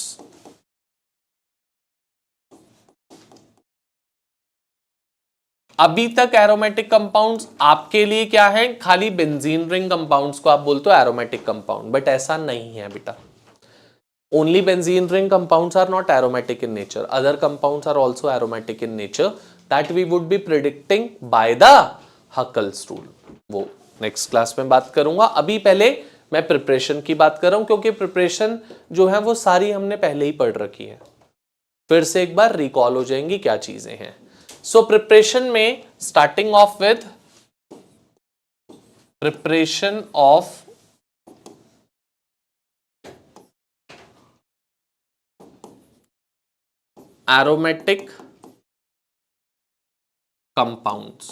अभी तक एरोमेटिक कंपाउंड्स आपके लिए क्या है, खाली बेंजीन रिंग कंपाउंड्स को आप बोलते हो एरोमेटिक कंपाउंड, बट ऐसा नहीं है बेटा। Only benzene ring compounds are not aromatic in nature, other compounds are also aromatic in nature, that we would be predicting by the Huckel's rule. वो नेक्स्ट क्लास में बात करूंगा। अभी पहले मैं प्रिपरेशन की बात कर रहा हूं, क्योंकि प्रिपरेशन जो है वो सारी हमने पहले ही पढ़ रखी है। फिर से एक बार रिकॉल हो जाएंगी क्या चीजें हैं। सो प्रिपरेशन में starting of with preparation of aromatic compounds.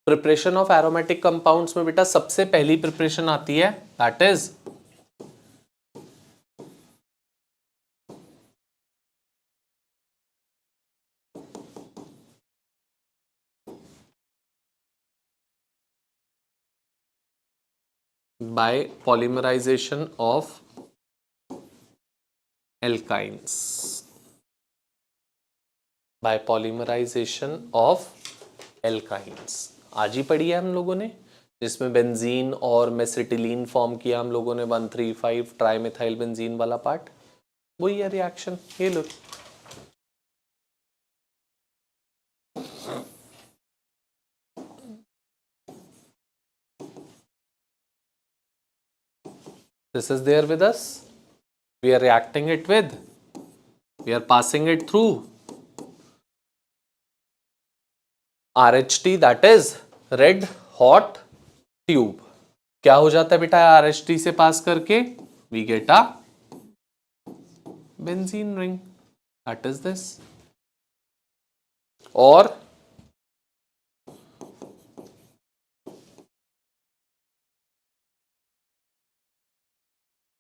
Preparation of aromatic compounds में बेटा सबसे पहली प्रिपरेशन आती है that is by polymerization of alkynes, by polymerization of alkynes। आज ही पढ़ी है हम लोगों ने, जिसमें बेंजीन और मेसिटिलीन फॉर्म किया हम लोगों ने 135 ट्राइमेथाइल बेंजीन वाला पार्ट, वही है रिएक्शन। ये लो this is there with us, we are reacting it with, we are passing it through RHT that is red hot tube। क्या हो जाता है बेटा RHT से पास करके, we get a benzene ring, that is this। और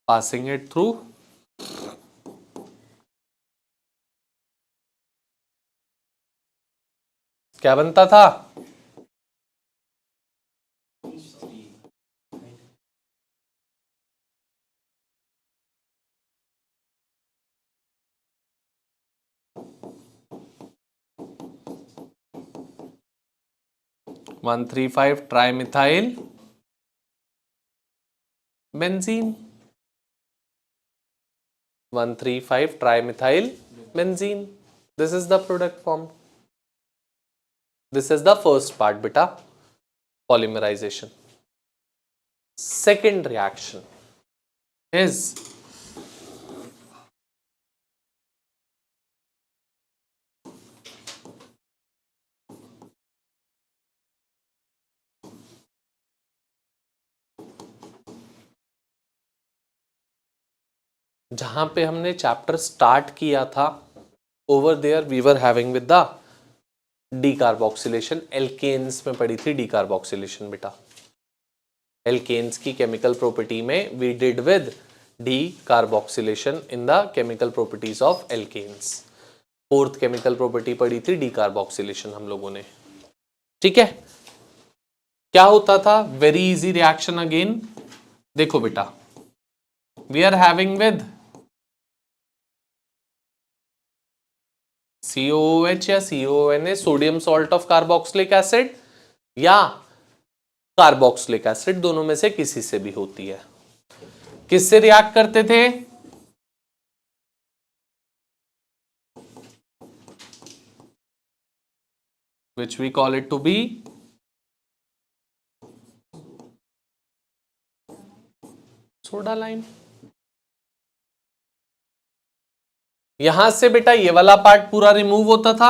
passing it through क्या बनता था, one 135 trimethyl benzene, 135 trimethyl benzene. This is the product form, this is the first part बेटा पॉलीमराइजेशन। सेकेंड रिएक्शन इज जहां पे हमने चैप्टर स्टार्ट किया था, over there we were having with the decarboxylation. Alkanes में पड़ी थी डीकार्बोक्सिलेशन बेटा, एल्केन्स की केमिकल प्रॉपर्टी में we did with decarboxylation in the chemical properties of alkanes. Fourth chemical property पड़ी थी डीकार्बोक्सिलेशन हम लोगों ने, ठीक है। क्या होता था, वेरी इजी रिएक्शन अगेन। देखो बेटा, we are having with COOH या CONA, sodium salt of carboxylic acid, या कार्बोक्सिलिक एसिड, दोनों में से किसी से भी होती है। किससे रिएक्ट करते थे, which we call it to be soda lime. यहां से बेटा ये वाला पार्ट पूरा रिमूव होता था,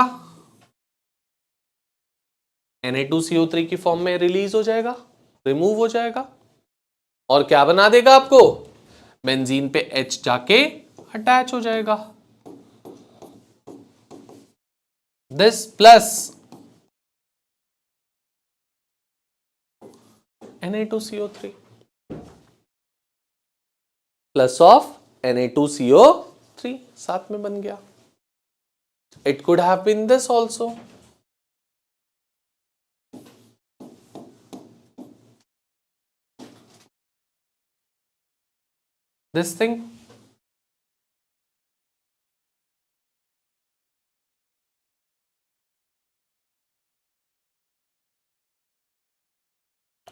Na2CO3 की फॉर्म में रिलीज हो जाएगा, रिमूव हो जाएगा, और क्या बना देगा आपको, बेंजीन पे H जाके अटैच हो जाएगा। This plus Na2CO3 plus of Na2CO3 साथ में बन गया। It could have been this also, this thing।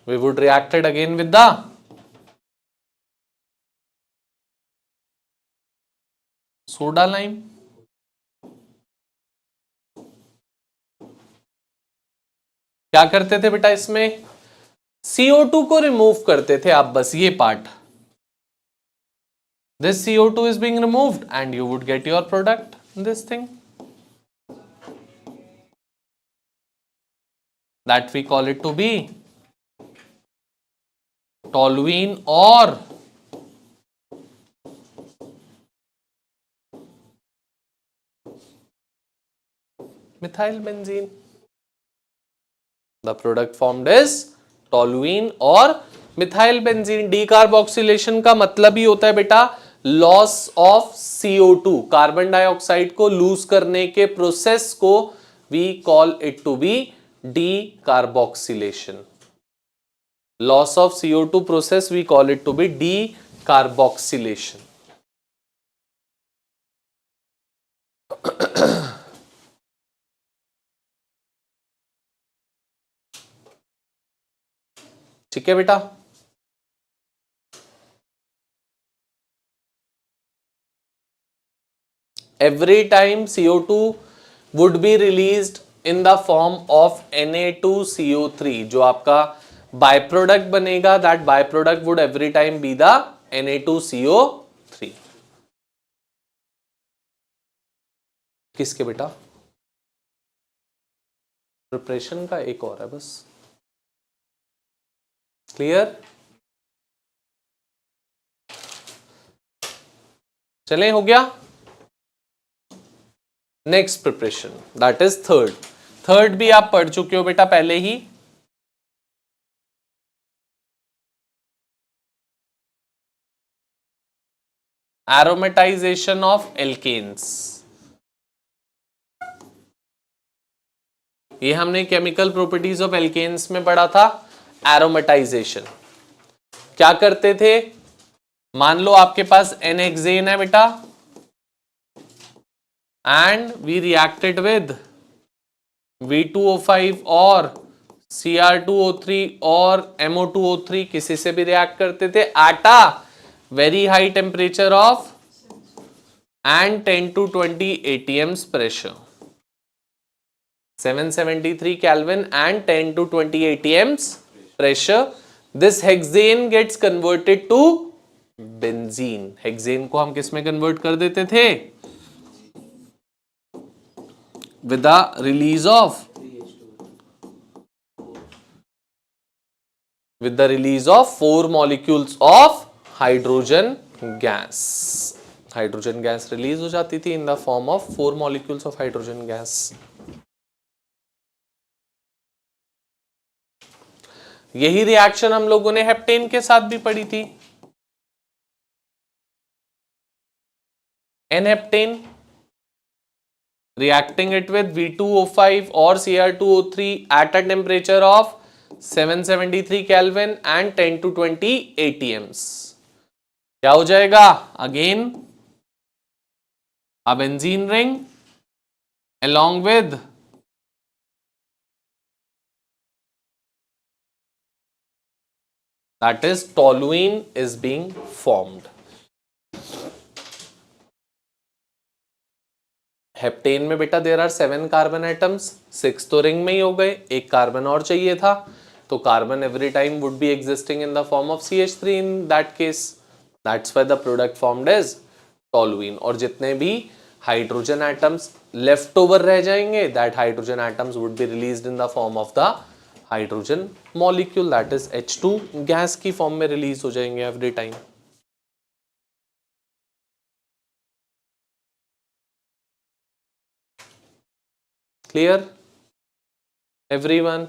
We would react it again with the soda lime। क्या करते थे बेटा इसमें, CO2 को रिमूव करते थे आप, बस ये part, this CO2 is being removed and you would get your product, this thing that we call it to be toluene or methyl benzene. The product formed is toluene और मिथाइल बेंजीन. डीकार्बोक्सिलेशन का मतलब ही होता है बेटा loss of CO2, carbon dioxide को लूज करने के प्रोसेस को we call it to be decarboxylation. Loss of CO2 process we call it to be decarboxylation. ठीक है बेटा. Every time CO2 would be released in the form of Na2CO3, जो आपका बाय प्रोडक्ट बनेगा, that by product would every time be the Na2CO3. किसके बेटा? प्रिपरेशन का एक और है बस. क्लियर? चलें, हो गया. Next preparation that is third भी आप पढ़ चुके हो बेटा पहले ही. Aromatisation of alkanes. ये हमने केमिकल प्रॉपर्टीज ऑफ एल्केन्स में पढ़ा था. एरोमेटाइजेशन क्या करते थे? मान लो आपके पास एनहेक्सेन है बेटा and we reacted with V2O5 और Cr2O3 और MO2O3, किसी से भी रिएक्ट करते थे at a very high temperature of and 10 to 20 atms pressure, 773 Kelvin and 10 to 20 atms pressure. This hexane gets converted to benzene. Hexane को हम किस में कन्वर्ट कर देते थे? With the release of four molecules of hydrogen gas. Hydrogen gas release हो जाती थी in the form of 4 molecules of hydrogen gas. यही रिएक्शन हम लोगों ने हेप्टेन के साथ भी पढ़ी थी. N-heptane reacting it with V2O5 or Cr2O3 at a temperature of 773 Kelvin and 10 to 20 atms. क्या हो जाएगा? Again a benzene ring along with that is toluene is being formed. Heptane में बेटा देयर आर 7 कार्बन एटम्स, 6 तो रिंग में ही हो गए, एक कार्बन और चाहिए था, तो carbon every time would be existing in the form of CH3 in that case. That's why the product formed as toluene. और जितने भी हाइड्रोजन एटम्स लेफ्ट ओवर रह जाएंगे, that hydrogen atoms would be released in the form of the hydrogen molecule, that is H2 gas की फॉर्म में रिलीज हो जाएंगे एवरी टाइम. Clear everyone?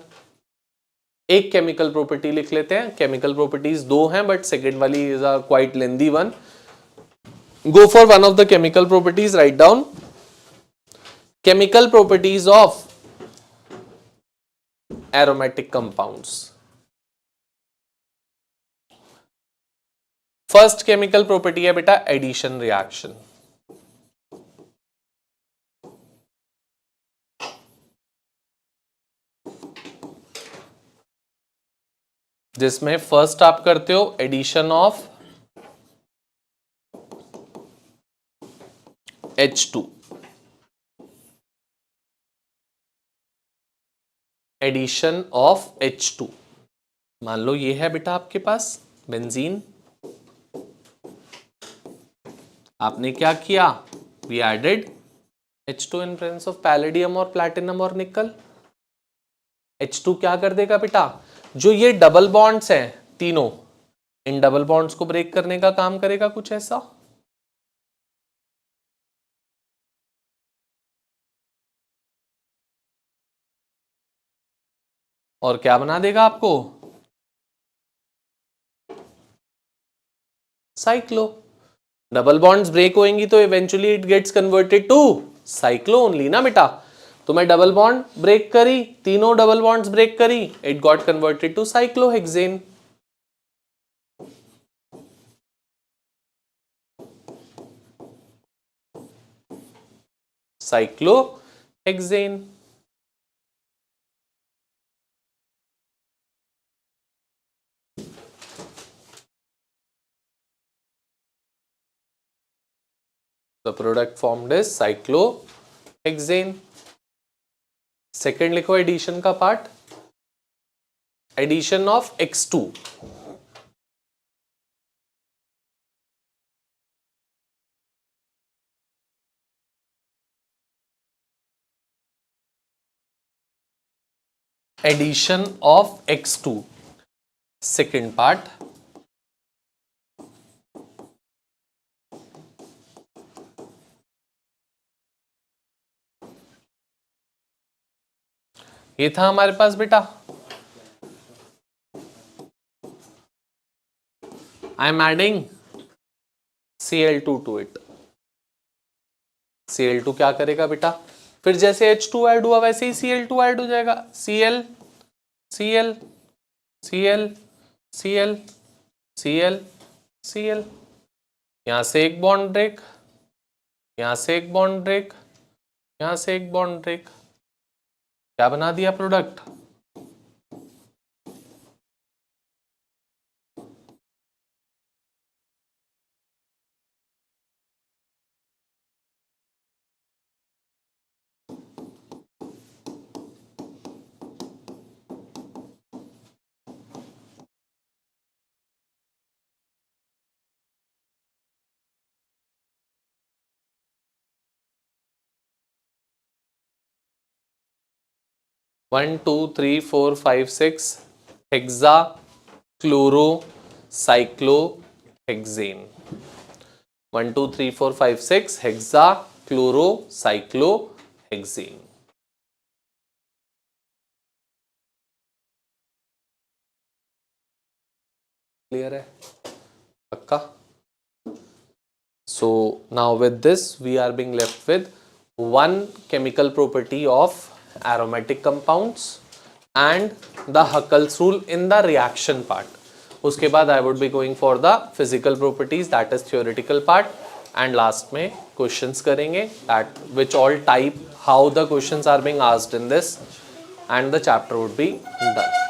एक केमिकल प्रॉपर्टी लिख लेते हैं. केमिकल प्रॉपर्टीज दो हैं बट सेकेंड वाली is a quite lengthy one. Go for one of the chemical properties. Write down chemical properties of aromatic compounds. First chemical property है बेटा एडिशन रिएक्शन. जिसमें फर्स्ट आप करते हो addition of H2. Addition of H2 मान लो ये है बेटा आपके पास बेंजीन, आपने क्या किया, we added H2 in presence of palladium और प्लैटिनम और निकल। H2 क्या कर देगा बेटा, जो ये डबल बॉन्ड्स हैं तीनों, इन डबल बॉन्ड्स को ब्रेक करने का काम करेगा, कुछ ऐसा। और क्या बना देगा आपको, साइक्लो। डबल बॉन्ड्स ब्रेक होंगी तो eventually it gets converted to cyclo only ना बेटा। तो मैं डबल बॉन्ड ब्रेक करी, तीनों डबल बॉन्ड्स ब्रेक करी, it got converted to cyclohexane. Cyclohexane. The product formed is cyclohexane. Second लिखो एडिशन का part, addition of X2। Addition of X2 second part. ये था हमारे पास बेटा, I am adding Cl2 to it. Cl2 क्या करेगा बेटा, फिर जैसे H2 ऐड हुआ वैसे ही Cl2 ऐड हो जाएगा, Cl Cl Cl Cl Cl Cl। यहां से एक बॉन्ड ब्रेक, यहां से एक बॉन्ड ब्रेक, यहां से एक बॉन्ड ब्रेक, क्या बना दिया product, one two three four five six hexa chloro cyclo hexane. 1 2 3 4 5 6 hexa chloro cyclo hexane. Clear है, पक्का। So now with this we are being left with one chemical property of aromatic compounds and the Huckel's rule in the reaction part. उसके बाद I would be going for the physical properties, that is theoretical part, and last में questions करेंगे that which all type, how the questions are being asked in this, and the chapter would be done.